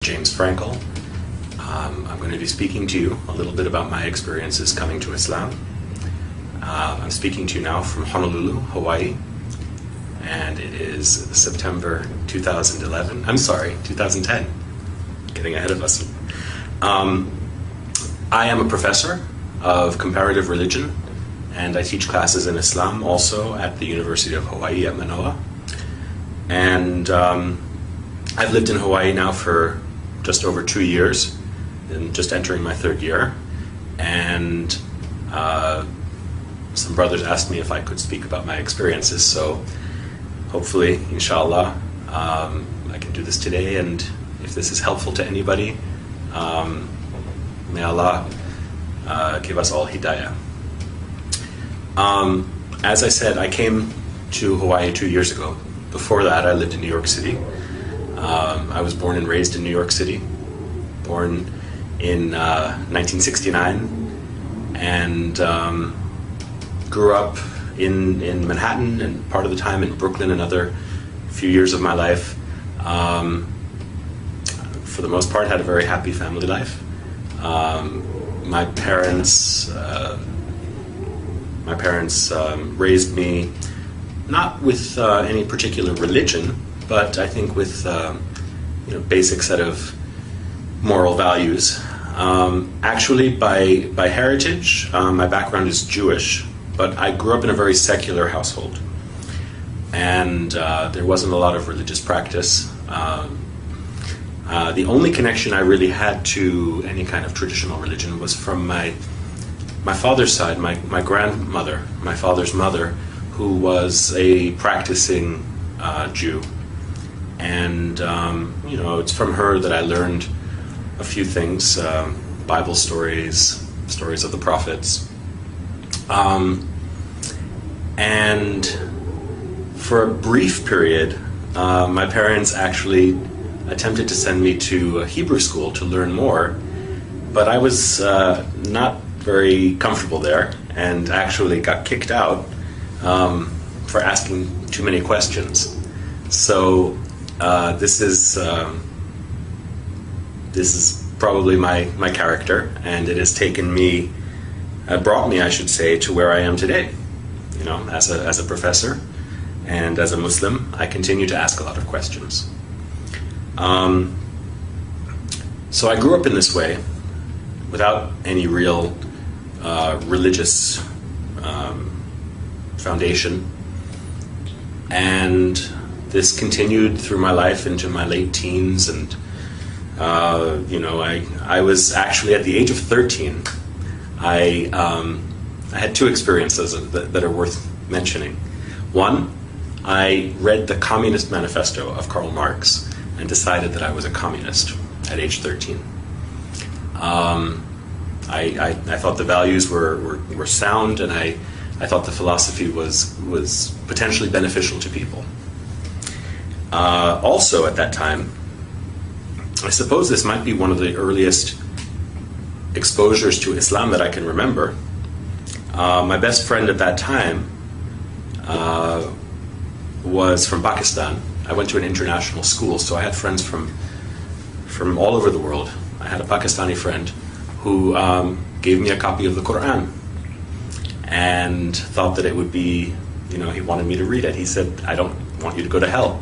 James Frankel. I'm going to be speaking to you a little bit about my experiences coming to Islam. I'm speaking to you now from Honolulu, Hawaii, and it is September 2011. I'm sorry, 2010. Getting ahead of us. I am a professor of comparative religion, and I teach classes in Islam also at the University of Hawaii at Manoa. And I've lived in Hawaii now for just over 2 years, and just entering my third year. And some brothers asked me if I could speak about my experiences, so hopefully, inshallah, I can do this today, and if this is helpful to anybody, may Allah give us all hidayah. As I said, I came to Hawaii 2 years ago. Before that, I lived in New York City. I was born and raised in New York City, born in 1969, and grew up in Manhattan and part of the time in Brooklyn, another few years of my life. For the most part, had a very happy family life. My parents raised me not with any particular religion, but I think with basic set of moral values. Actually, by heritage, my background is Jewish, but I grew up in a very secular household, and there wasn't a lot of religious practice. The only connection I really had to any kind of traditional religion was from my father's side, my grandmother, my father's mother, who was a practicing Jew. And, it's from her that I learned a few things, Bible stories, stories of the prophets. And for a brief period, my parents actually attempted to send me to a Hebrew school to learn more, but I was not very comfortable there, and actually got kicked out for asking too many questions. So this is probably my character, and it has brought me, I should say, to where I am today. As a professor and as a Muslim, I continue to ask a lot of questions. So I grew up in this way, without any real religious foundation, and this continued through my life into my late teens, and I was actually at the age of 13. I had two experiences that are worth mentioning. One, I read the Communist Manifesto of Karl Marx and decided that I was a communist at age 13. I thought the values were sound, and I thought the philosophy was potentially beneficial to people. Also at that time, I suppose this might be one of the earliest exposures to Islam that I can remember. My best friend at that time was from Pakistan. I went to an international school, so I had friends from all over the world. I had a Pakistani friend who gave me a copy of the Quran and thought that it would be, he wanted me to read it. He said, "I don't want you to go to hell."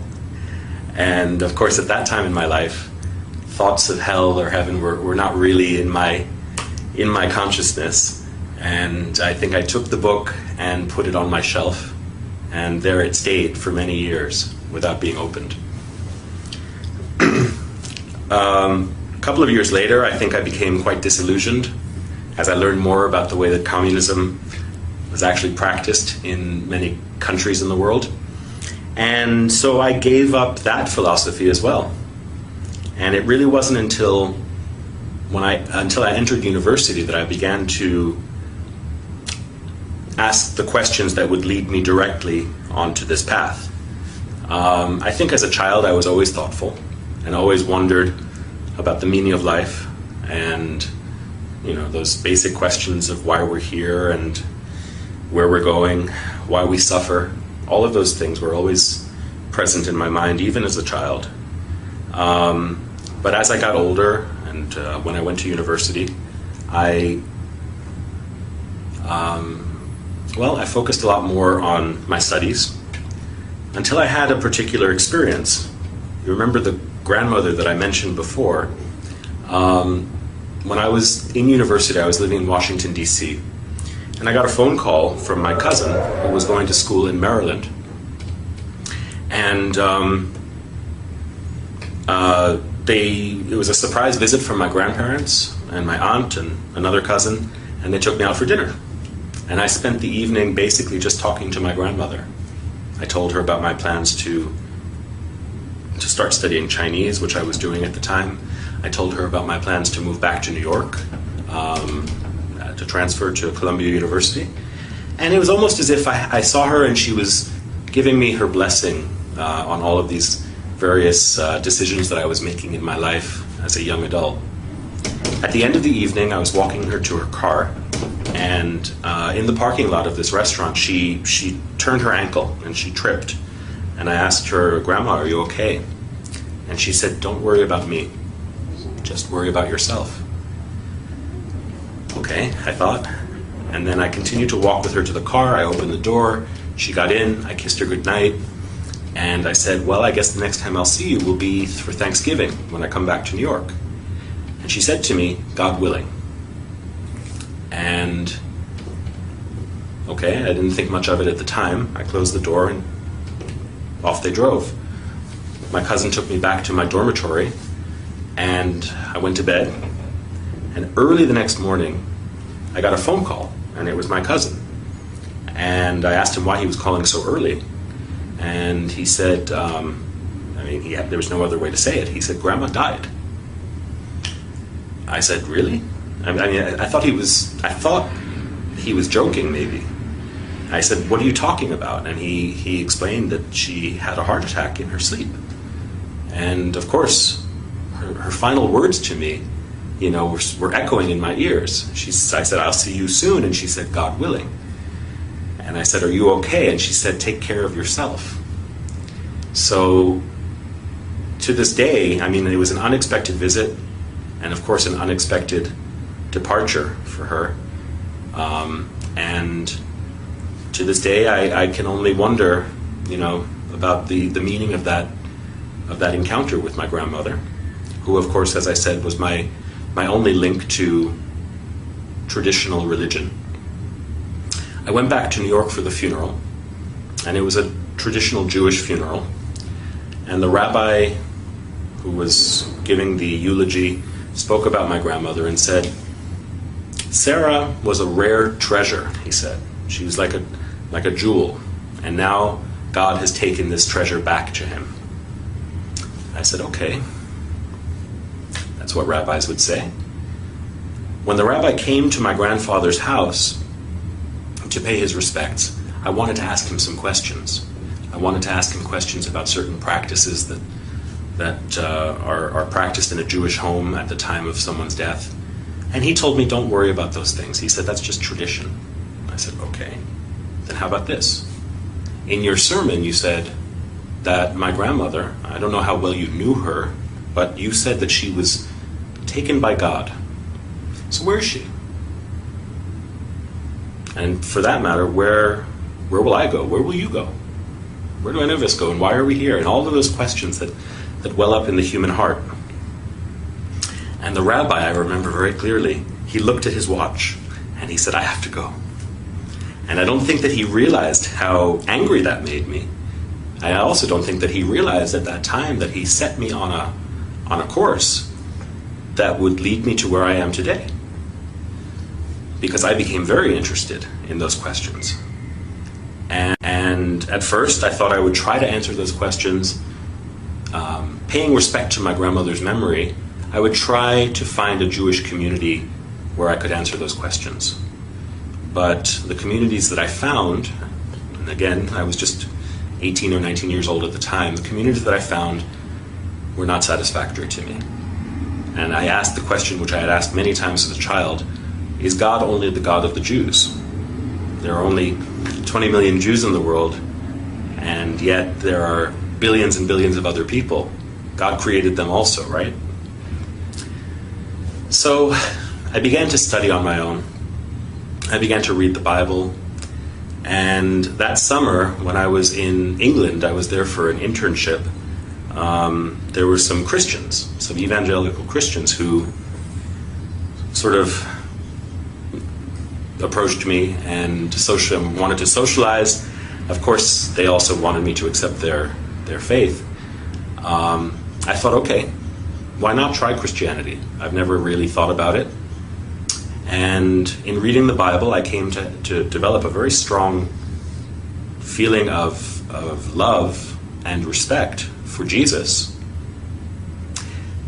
And of course, at that time in my life, thoughts of hell or heaven were not really in my consciousness. And I think I took the book and put it on my shelf, and there it stayed for many years without being opened. A couple of years later, I think I became quite disillusioned as I learned more about the way that communism was actually practiced in many countries in the world. And so I gave up that philosophy as well. And it really wasn't until I entered university that I began to ask the questions that would lead me directly onto this path. I think as a child I was always thoughtful and always wondered about the meaning of life, and those basic questions of why we're here and where we're going, why we suffer. All of those things were always present in my mind, even as a child. But as I got older, and when I went to university, I focused a lot more on my studies until I had a particular experience. You remember the grandmother that I mentioned before? When I was in university, I was living in Washington, D.C., and I got a phone call from my cousin who was going to school in Maryland. And it was a surprise visit from my grandparents and my aunt and another cousin, and they took me out for dinner. And I spent the evening basically just talking to my grandmother. I told her about my plans to start studying Chinese, which I was doing at the time. I told her about my plans to move back to New York, to transfer to Columbia University. And it was almost as if I saw her and she was giving me her blessing on all of these various decisions that I was making in my life as a young adult. At the end of the evening, I was walking her to her car, and in the parking lot of this restaurant, she turned her ankle and she tripped. And I asked her, "Grandma, are you okay?" And she said, "Don't worry about me. Just worry about yourself." Okay, I thought. And then I continued to walk with her to the car. I opened the door. She got in. I kissed her goodnight. And I said, "Well, I guess the next time I'll see you will be for Thanksgiving when I come back to New York." And she said to me, "God willing." And okay, I didn't think much of it at the time. I closed the door and off they drove. My cousin took me back to my dormitory, and I went to bed. And early the next morning, I got a phone call, and it was my cousin. And I asked him why he was calling so early. And he said, there was no other way to say it. He said, "Grandma died." I said, "Really?" I thought he was joking, maybe. I said, "What are you talking about?" And he explained that she had a heart attack in her sleep. And of course, her final words to me, were echoing in my ears. I said, "I'll see you soon." And she said, "God willing." And I said, "Are you okay?" And she said, "Take care of yourself." So to this day, it was an unexpected visit, and of course an unexpected departure for her. And to this day, I can only wonder, about the meaning of that encounter with my grandmother, who, of course, as I said, was my only link to traditional religion. I went back to New York for the funeral, and it was a traditional Jewish funeral. And the rabbi who was giving the eulogy spoke about my grandmother and said, "Sarah was a rare treasure," he said. "She was like a jewel, and now God has taken this treasure back to him." I said, "Okay." That's what rabbis would say. When the rabbi came to my grandfather's house to pay his respects, I wanted to ask him some questions. I wanted to ask him questions about certain practices that are practiced in a Jewish home at the time of someone's death. And he told me, "Don't worry about those things." He said, "That's just tradition." I said, "Okay, then how about this? In your sermon, you said that my grandmother, I don't know how well you knew her, but you said that she was taken by God. So where is she? And for that matter, where will I go? Where will you go? Where do any of us go? And why are we here?" And all of those questions that well up in the human heart. And the rabbi, I remember very clearly, he looked at his watch and he said, "I have to go." And I don't think that he realized how angry that made me. I also don't think that he realized at that time that he set me on a course that would lead me to where I am today. Because I became very interested in those questions. And at first, I thought I would try to answer those questions, paying respect to my grandmother's memory. I would try to find a Jewish community where I could answer those questions. But the communities that I found, and again, I was just 18 or 19 years old at the time, the communities that I found were not satisfactory to me. And I asked the question which I had asked many times as a child, is God only the God of the Jews? There are only 20 million Jews in the world, and yet there are billions and billions of other people. God created them also, right? So I began to study on my own. I began to read the Bible. And that summer, when I was in England, I was there for an internship. There were some Christians, some evangelical Christians, who sort of approached me and wanted to socialize. Of course, they also wanted me to accept their faith. I thought, okay, why not try Christianity? I've never really thought about it. And in reading the Bible, I came to develop a very strong feeling of love and respect for Jesus.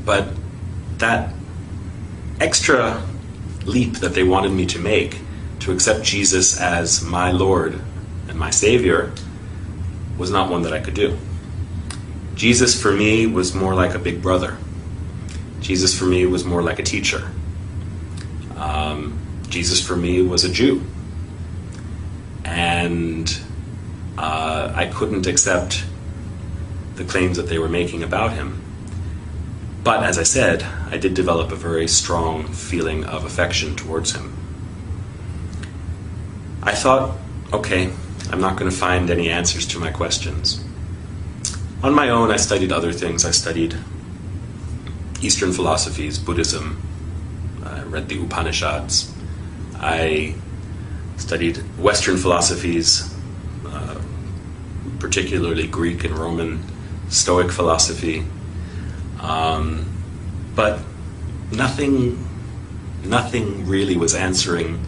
But that extra leap that they wanted me to make, to accept Jesus as my Lord and my Savior, was not one that I could do. Jesus for me was more like a big brother. Jesus for me was more like a teacher. Jesus for me was a Jew. And I couldn't accept the claims that they were making about him. But as I said, I did develop a very strong feeling of affection towards him. I thought, okay, I'm not going to find any answers to my questions. On my own, I studied other things. I studied Eastern philosophies, Buddhism. I read the Upanishads. I studied Western philosophies, particularly Greek and Roman Stoic philosophy. But nothing really was answering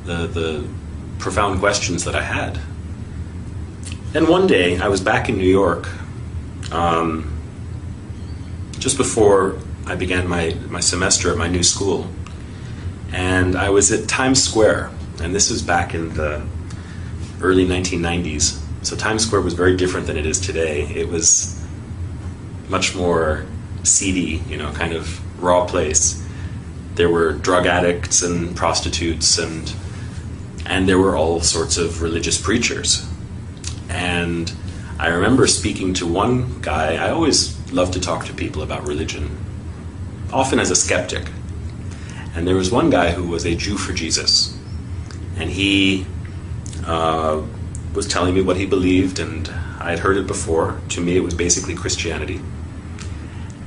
the profound questions that I had. Then one day, I was back in New York, just before I began my semester at my new school. And I was at Times Square, and this was back in the early 1990s. So Times Square was very different than it is today. It was much more seedy, kind of raw place. There were drug addicts and prostitutes, and there were all sorts of religious preachers. And I remember speaking to one guy. I always love to talk to people about religion, often as a skeptic. And there was one guy who was a Jew for Jesus. And he was telling me what he believed, and I had heard it before. To me, it was basically Christianity.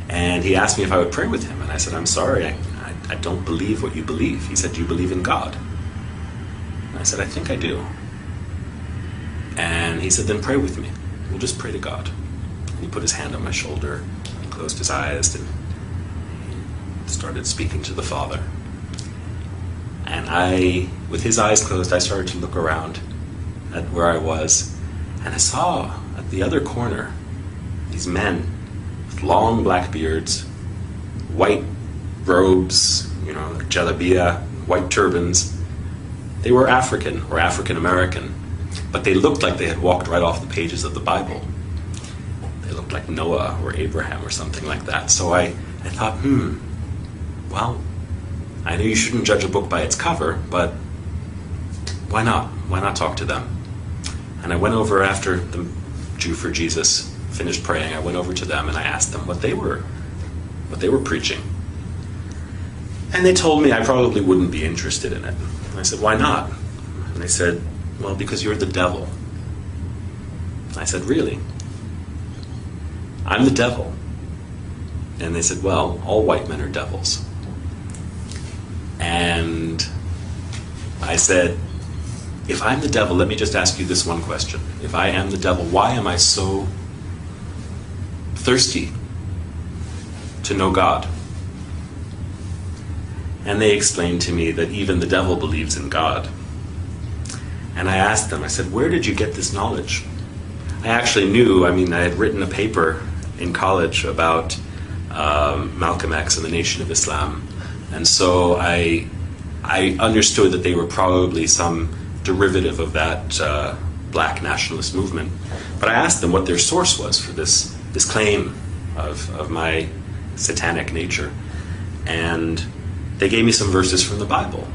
And he asked me if I would pray with him. And I said, I'm sorry, I don't believe what you believe. He said, do you believe in God? And I said, I think I do. And he said, then pray with me. We'll just pray to God. And he put his hand on my shoulder, and closed his eyes, and started speaking to the Father. And with his eyes closed, I started to look around at where I was, and I saw at the other corner these men with long black beards, white robes, jalabiya, white turbans. They were African or African American, but they looked like they had walked right off the pages of the Bible. They looked like Noah or Abraham or something like that. So I thought, well, I know you shouldn't judge a book by its cover, but why not? Why not talk to them? And I went over after the Jew for Jesus finished praying. I went over to them and I asked them what they were preaching. And they told me I probably wouldn't be interested in it. And I said, why not? And they said, well, because you're the devil. I said, really? I'm the devil. And they said, well, all white men are devils. And I said, if I'm the devil, let me just ask you this one question. If I am the devil, why am I so thirsty to know God? And they explained to me that even the devil believes in God. And I asked them, I said, where did you get this knowledge? I actually knew, I had written a paper in college about Malcolm X and the Nation of Islam. And so I understood that they were probably some derivative of that black nationalist movement. But I asked them what their source was for this claim of my satanic nature. And they gave me some verses from the Bible,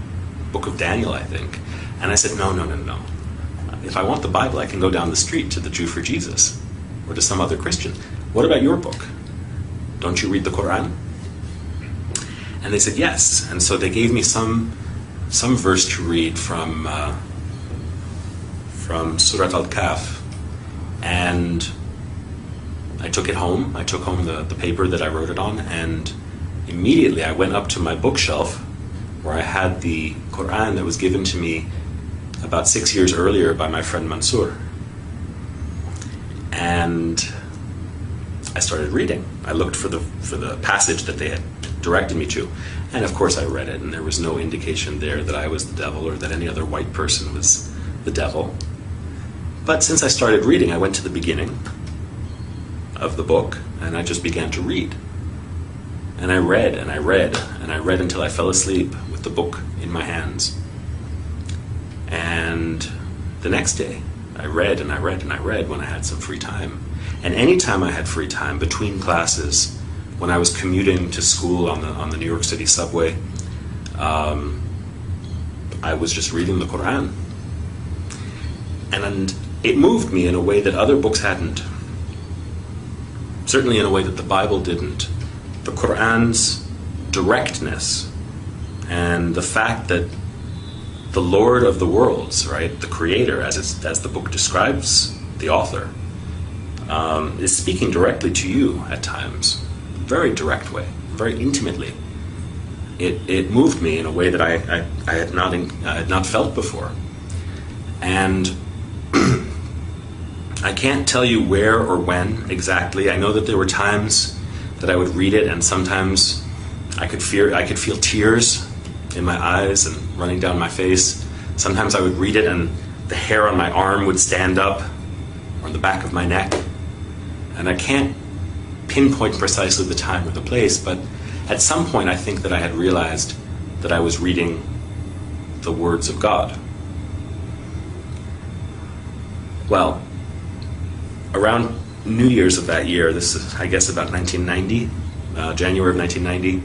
Book of Daniel, I think. And I said, no. If I want the Bible, I can go down the street to the Jew for Jesus or to some other Christian. What about your book? Don't you read the Quran? And they said yes. And so they gave me some verse to read from Surat Al-Kahf. And I took it home. I took home the paper that I wrote it on, and immediately I went up to my bookshelf where I had the Quran that was given to me about 6 years earlier by my friend Mansur. And I started reading. I looked for the passage that they had directed me to. And of course I read it, and there was no indication there that I was the devil or that any other white person was the devil. But since I started reading, I went to the beginning of the book, and I just began to read. And I read, and I read, and I read until I fell asleep with the book in my hands. And the next day, I read, and I read, and I read when I had some free time. And any time I had free time, between classes, when I was commuting to school on the New York City subway, I was just reading the Quran. And it moved me in a way that other books hadn't. Certainly in a way that the Bible didn't. The Quran's directness and the fact that the Lord of the worlds, right, the Creator, as the book describes the author, is speaking directly to you at times, very direct way, very intimately. It moved me in a way that I had not felt before, and I can't tell you where or when exactly. I know that there were times that I would read it, and sometimes I could feel tears in my eyes and running down my face. Sometimes I would read it and the hair on my arm would stand up, or on the back of my neck. And I can't pinpoint precisely the time or the place, but at some point I think that I had realized that I was reading the words of God. Well, around New Year's of that year, this is, I guess, about 1990, January of 1990,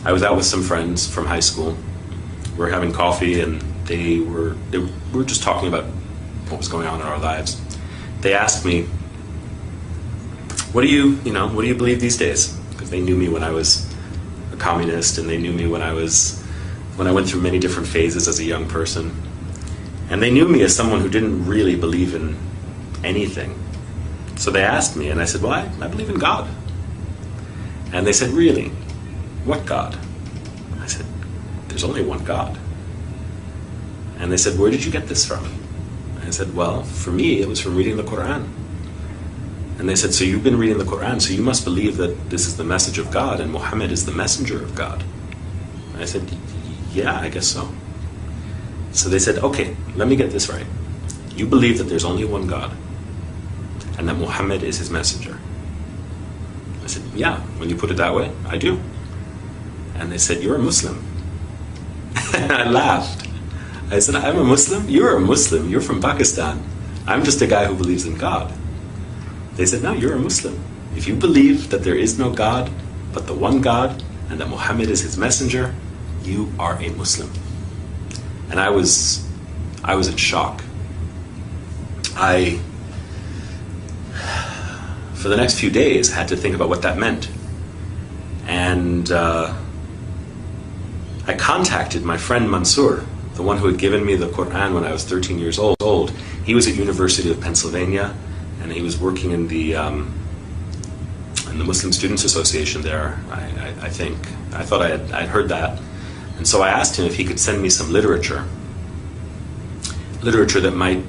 I was out with some friends from high school. We were having coffee, and we were just talking about what was going on in our lives. They asked me, what do you believe these days? Because they knew me when I was a communist, and they knew me when I went through many different phases as a young person. And they knew me as someone who didn't really believe in anything. So they asked me, and I said, well, I believe in God. And they said, really? What God? I said, there's only one God. And they said, where did you get this from? I said, well, for me, it was from reading the Quran. And they said, so you've been reading the Quran, so you must believe that this is the message of God and Muhammad is the messenger of God. And I said, yeah, I guess so. So they said, okay, let me get this right. You believe that there's only one God and that Muhammad is his messenger. I said, yeah, when you put it that way, I do. And they said, you're a Muslim. And I laughed. I said, I'm a Muslim? You're a Muslim. You're from Pakistan. I'm just a guy who believes in God. They said, no, you're a Muslim. If you believe that there is no God but the one God and that Muhammad is his messenger, you are a Muslim. And I was in shock. For the next few days, had to think about what that meant. And I contacted my friend Mansur, the one who had given me the Quran when I was 13 years old. He was at University of Pennsylvania, and he was working in the Muslim Students Association there, I think. I thought I'd heard that. And so I asked him if he could send me some literature that might,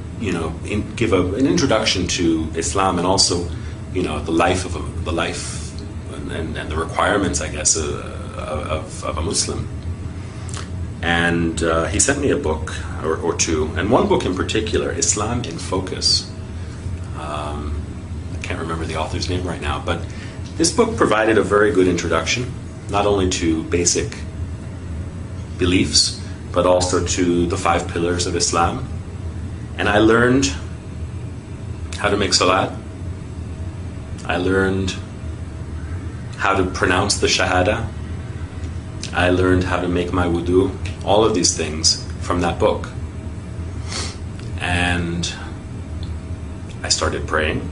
give an introduction to Islam, and also, the life and the requirements, I guess, of a Muslim. And he sent me a book or two, and one book in particular, Islam in Focus. I can't remember the author's name right now, but this book provided a very good introduction, not only to basic beliefs, but also to the 5 pillars of Islam. And I learned how to make salat. I learned how to pronounce the Shahada. I learned how to make my wudu. All of these things from that book. And I started praying.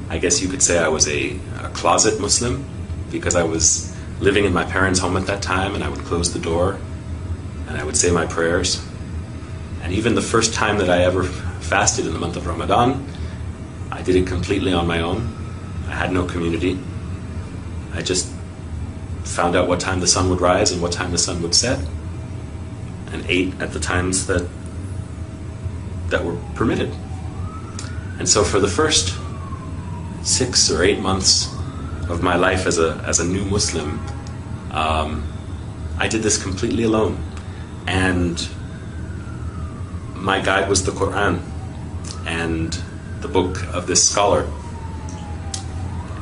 I guess you could say I was a closet Muslim, because I was living in my parents' home at that time, and I would close the door and I would say my prayers. And even the first time that I ever fasted in the month of Ramadan, I did it completely on my own. I had no community. I just found out what time the sun would rise and what time the sun would set, and ate at the times that were permitted. And so for the first 6 or 8 months of my life as a new Muslim, I did this completely alone. And my guide was the Quran and the book of this scholar.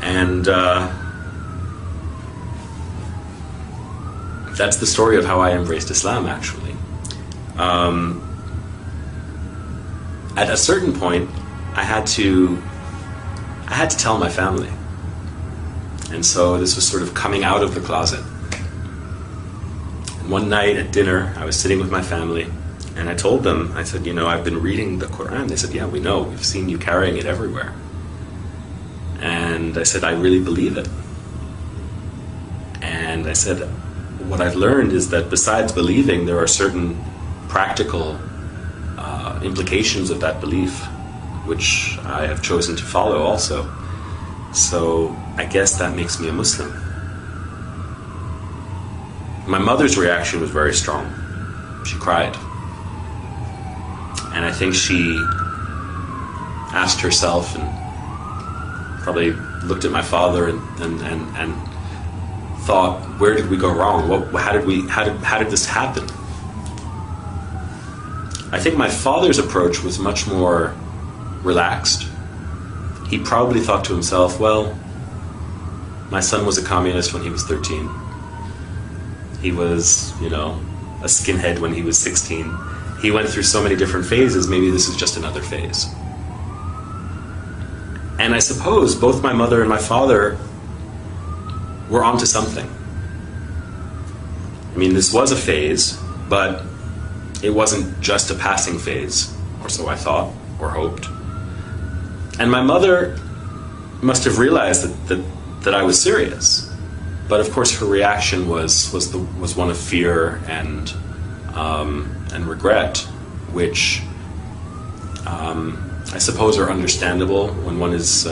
And that's the story of how I embraced Islam, actually. At a certain point, I had to tell my family. And so this was sort of coming out of the closet. And one night at dinner, I was sitting with my family, and I told them, I said, I've been reading the Quran. They said, yeah, we know. We've seen you carrying it everywhere. And I said, I really believe it. And I said, what I've learned is that besides believing, there are certain practical implications of that belief, which I have chosen to follow also. So I guess that makes me a Muslim. My mother's reaction was very strong. She cried. And I think she asked herself, and probably looked at my father and thought, where did we go wrong? How did this happen? I think my father's approach was much more relaxed. He probably thought to himself, well, my son was a communist when he was 13. He was, a skinhead when he was 16. He went through so many different phases, maybe this is just another phase. And I suppose both my mother and my father were onto something. I mean, this was a phase, but it wasn't just a passing phase, or so I thought, or hoped. And my mother must have realized that I was serious. But of course her reaction was one of fear and regret, which I suppose are understandable when one is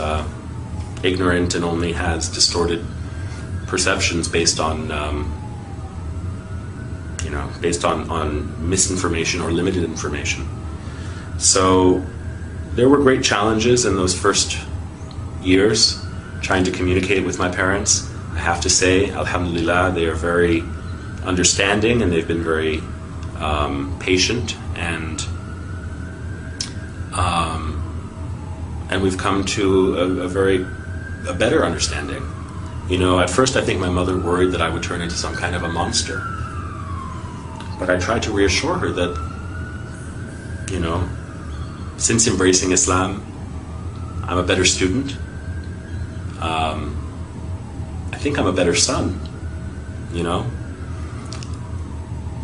ignorant and only has distorted perceptions based on misinformation or limited information. So there were great challenges in those first years trying to communicate with my parents. I have to say, alhamdulillah, they are very understanding, and they've been very patient, and we've come to a better understanding. At first I think my mother worried that I would turn into some kind of a monster. But I tried to reassure her that, since embracing Islam, I'm a better student. I think I'm a better son,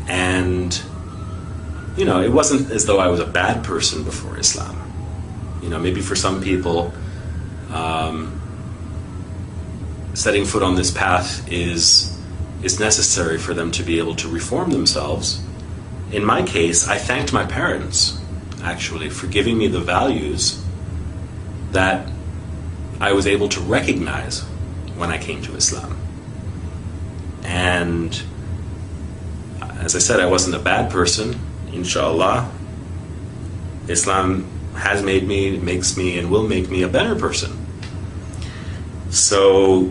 And, it wasn't as though I was a bad person before Islam. Maybe for some people, setting foot on this path is necessary for them to be able to reform themselves. In my case, I thanked my parents, actually, for giving me the values that I was able to recognize when I came to Islam. And as I said, I wasn't a bad person, inshallah. Islam has made me, makes me, and will make me a better person. So,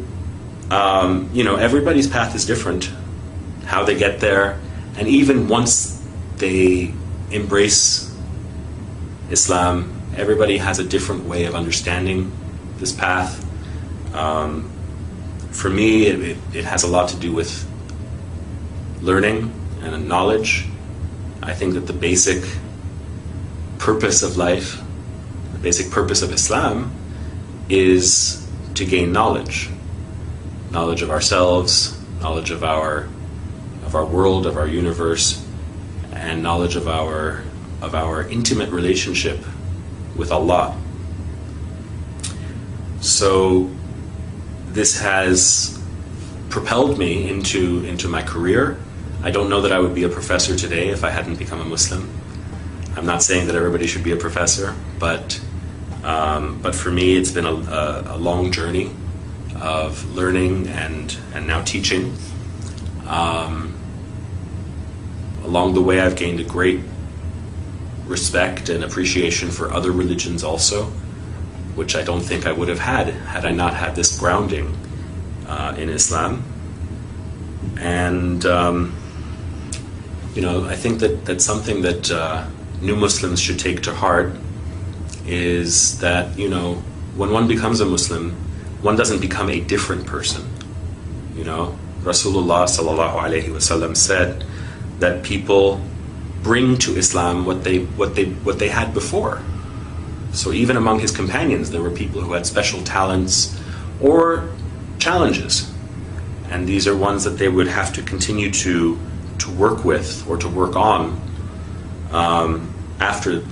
everybody's path is different, how they get there, and even once they embrace Islam, everybody has a different way of understanding this path. For me, it has a lot to do with learning and knowledge. I think that the basic purpose of life, the basic purpose of Islam, is to gain knowledge of ourselves, knowledge of our world, of our universe, and knowledge of our intimate relationship with Allah. So this has propelled me into my career. I don't know that I would be a professor today if I hadn't become a Muslim. I'm not saying that everybody should be a professor, but for me it's been a long journey of learning and now teaching. Along the way I've gained a great respect and appreciation for other religions also, which I don't think I would have had I not had this grounding in Islam. And I think that something that new Muslims should take to heart is that, when one becomes a Muslim, one doesn't become a different person. Rasulullah sallallahu alaihi wasallam said that people bring to Islam what they had before. So even among his companions, there were people who had special talents or challenges, and these are ones that they would have to continue to work with or to work on after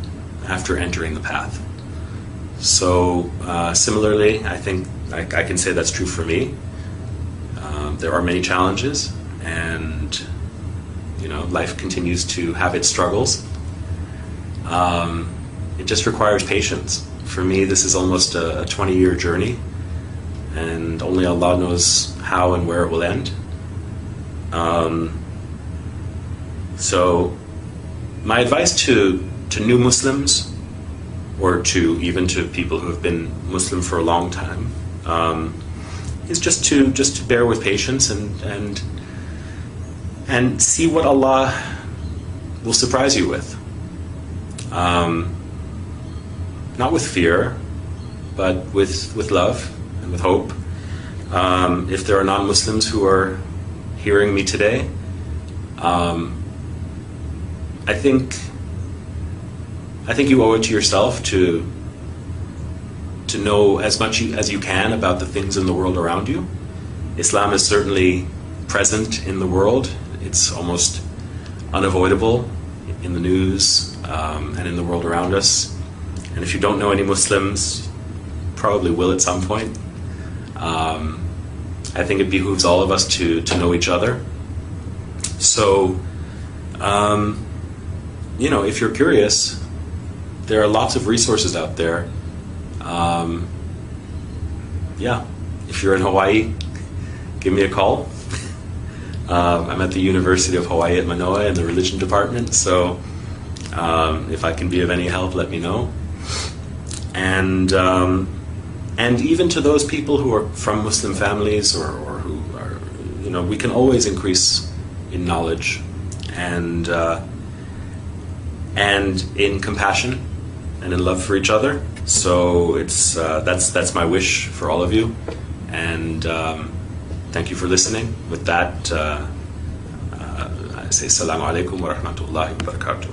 entering the path. So similarly, I think I can say that's true for me. There are many challenges, and life continues to have its struggles. It just requires patience. For me, this is almost a 20-year journey, and only Allah knows how and where it will end. So my advice to new Muslims, or even to people who have been Muslim for a long time, is just to bear with patience and see what Allah will surprise you with. Not with fear, but with love and with hope. If there are non-Muslims who are hearing me today, I think you owe it to yourself to know as much as you can about the things in the world around you. Islam is certainly present in the world. It's almost unavoidable in the news and in the world around us. And if you don't know any Muslims, probably will at some point. I think it behooves all of us to know each other. So, if you're curious, there are lots of resources out there. If you're in Hawaii, give me a call. I'm at the University of Hawaii at Manoa in the religion department, so if I can be of any help, let me know. And even to those people who are from Muslim families or who are, we can always increase in knowledge and in compassion and in love for each other. So it's that's my wish for all of you, and thank you for listening. With that, I say Assalamu alaikum wa rahmatullahi wa barakatuh.